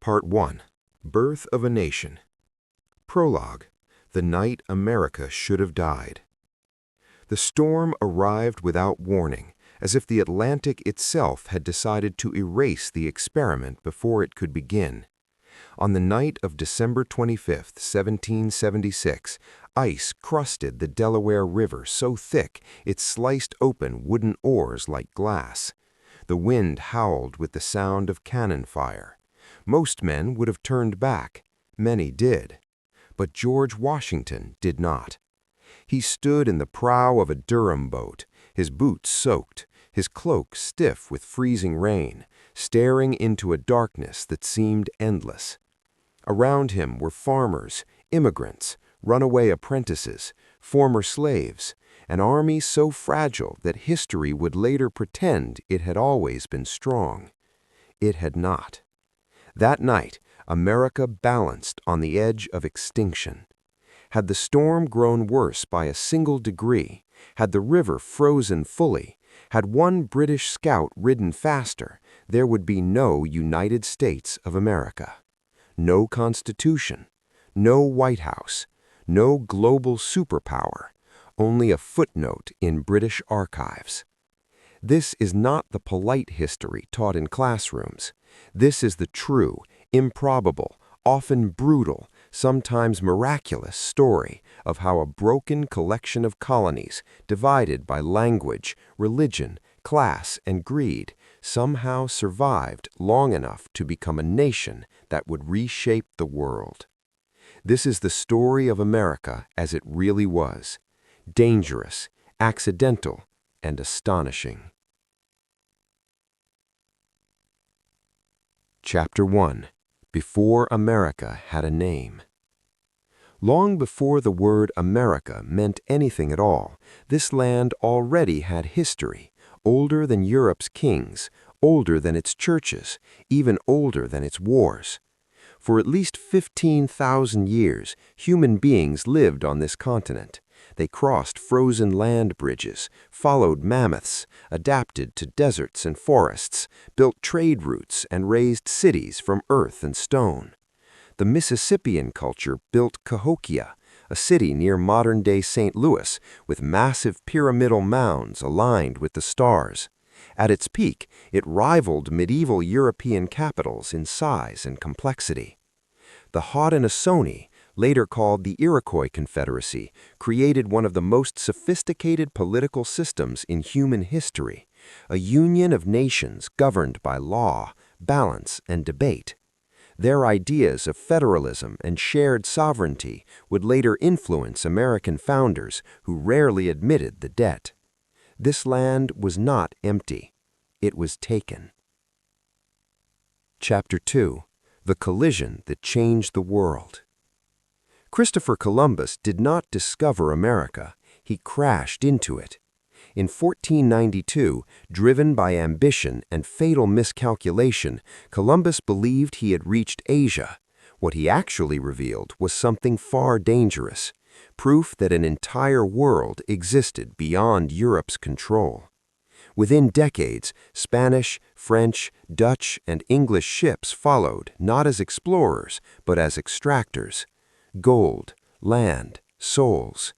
Part 1. Birth of a Nation. Prologue. The night America should have died. The storm arrived without warning, as if the Atlantic itself had decided to erase the experiment before it could begin. On the night of December 25, 1776, ice crusted the Delaware River so thick it sliced open wooden oars like glass. The wind howled with the sound of cannon fire. Most men would have turned back. Many did. But George Washington did not. He stood in the prow of a Durham boat, his boots soaked, his cloak stiff with freezing rain, staring into a darkness that seemed endless. Around him were farmers, immigrants, runaway apprentices, former slaves, an army so fragile that history would later pretend it had always been strong. It had not. That night, America balanced on the edge of extinction. Had the storm grown worse by a single degree, had the river frozen fully, had one British scout ridden faster, there would be no United States of America. No Constitution, no White House, no global superpower, only a footnote in British archives. This is not the polite history taught in classrooms. This is the true, improbable, often brutal, sometimes miraculous story of how a broken collection of colonies, divided by language, religion, class, and greed, somehow survived long enough to become a nation that would reshape the world. This is the story of America as it really was: dangerous, accidental, and astonishing. Chapter 1. Before America had a name. Long before the word America meant anything at all, this land already had history, older than Europe's kings, older than its churches, even older than its wars. For at least 15,000 years, human beings lived on this continent. They crossed frozen land bridges, followed mammoths, adapted to deserts and forests, built trade routes, and raised cities from earth and stone. The Mississippian culture built Cahokia, a city near modern-day St. Louis, with massive pyramidal mounds aligned with the stars. At its peak, it rivaled medieval European capitals in size and complexity. The Haudenosaunee, later called the Iroquois Confederacy, created one of the most sophisticated political systems in human history, a union of nations governed by law, balance, and debate. Their ideas of federalism and shared sovereignty would later influence American founders who rarely admitted the debt. This land was not empty. It was taken. Chapter 2. The Collision That Changed the World. Christopher Columbus did not discover America. He crashed into it. In 1492, driven by ambition and fatal miscalculation, Columbus believed he had reached Asia. What he actually revealed was something far dangerous, proof that an entire world existed beyond Europe's control. Within decades, Spanish, French, Dutch, and English ships followed, not as explorers, but as extractors. Gold, land, souls.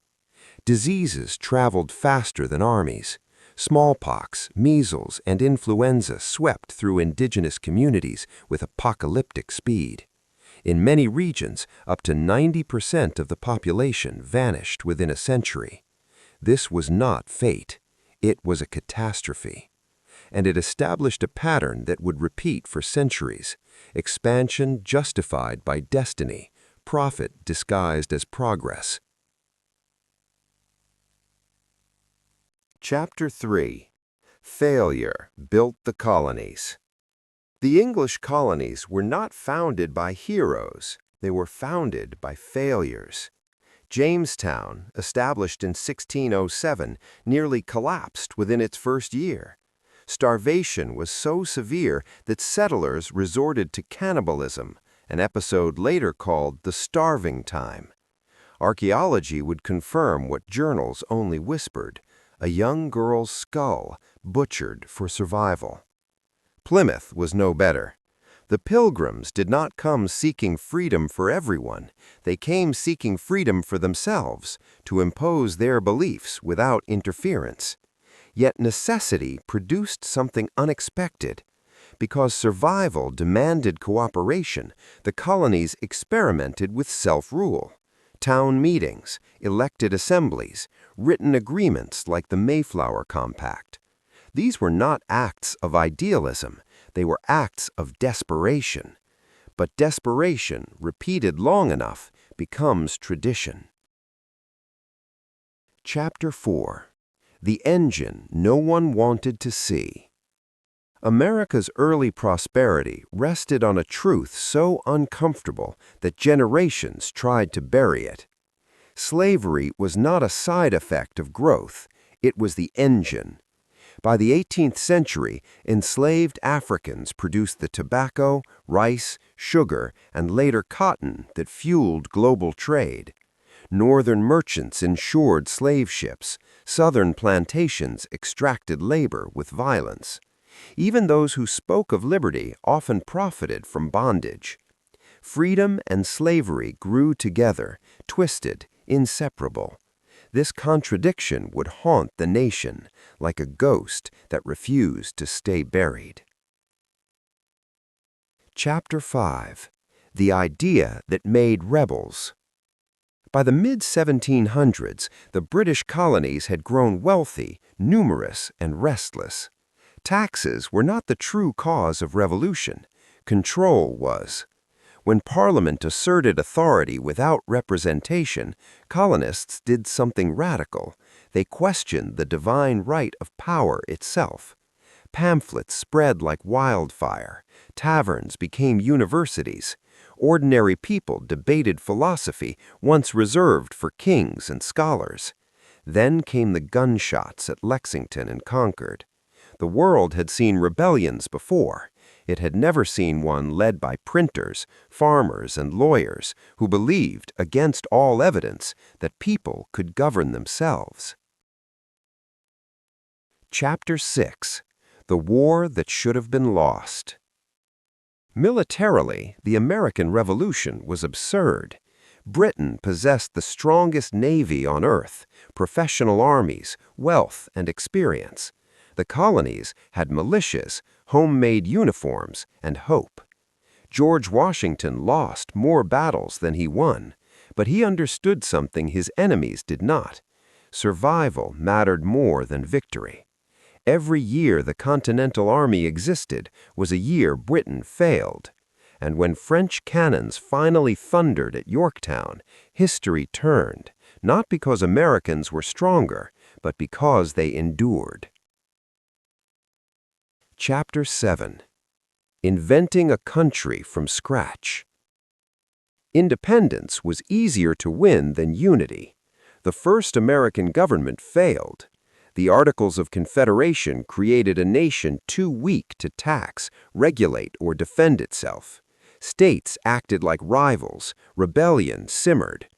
Diseases traveled faster than armies. Smallpox, measles, and influenza swept through indigenous communities with apocalyptic speed. In many regions, up to 90% of the population vanished within a century. This was not fate. It was a catastrophe. And it established a pattern that would repeat for centuries: expansion justified by destiny, profit disguised as progress. Chapter 3. Failure Built the Colonies. The English colonies were not founded by heroes. They were founded by failures. Jamestown, established in 1607, nearly collapsed within its first year. Starvation was so severe that settlers resorted to cannibalism, an episode later called the Starving Time. Archaeology would confirm what journals only whispered: a young girl's skull butchered for survival. Plymouth was no better. The Pilgrims did not come seeking freedom for everyone. They came seeking freedom for themselves, to impose their beliefs without interference. Yet necessity produced something unexpected. Because survival demanded cooperation, the colonies experimented with self-rule. Town meetings, elected assemblies, written agreements like the Mayflower Compact. These were not acts of idealism, they were acts of desperation. But desperation, repeated long enough, becomes tradition. Chapter 4. The Engine No One Wanted to See. America's early prosperity rested on a truth so uncomfortable that generations tried to bury it. Slavery was not a side effect of growth, it was the engine. By the 18th century, enslaved Africans produced the tobacco, rice, sugar, and later cotton that fueled global trade. Northern merchants insured slave ships, Southern plantations extracted labor with violence. Even those who spoke of liberty often profited from bondage. Freedom and slavery grew together, twisted, inseparable. This contradiction would haunt the nation, like a ghost that refused to stay buried. Chapter 5. The Idea That Made Rebels. By the mid-1700s, the British colonies had grown wealthy, numerous, and restless. Taxes were not the true cause of revolution. Control was. When Parliament asserted authority without representation, colonists did something radical. They questioned the divine right of power itself. Pamphlets spread like wildfire. Taverns became universities. Ordinary people debated philosophy once reserved for kings and scholars. Then came the gunshots at Lexington and Concord. The world had seen rebellions before. It had never seen one led by printers, farmers, and lawyers who believed, against all evidence, that people could govern themselves. Chapter 6. The War That Should Have Been Lost. Militarily, the American Revolution was absurd. Britain possessed the strongest navy on earth, professional armies, wealth, and experience. The colonies had militias, homemade uniforms, and hope. George Washington lost more battles than he won, but he understood something his enemies did not. Survival mattered more than victory. Every year the Continental Army existed was a year Britain failed. And when French cannons finally thundered at Yorktown, history turned, not because Americans were stronger, but because they endured. Chapter 7. Inventing a Country from Scratch. Independence was easier to win than unity. The first American government failed. The Articles of Confederation created a nation too weak to tax, regulate, or defend itself. States acted like rivals. Rebellion simmered.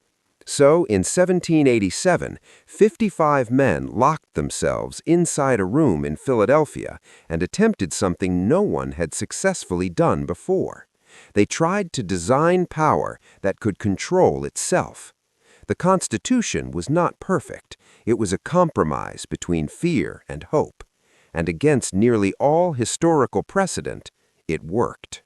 So, in 1787, 55 men locked themselves inside a room in Philadelphia and attempted something no one had successfully done before. They tried to design power that could control itself. The Constitution was not perfect. It was a compromise between fear and hope. And against nearly all historical precedent, it worked.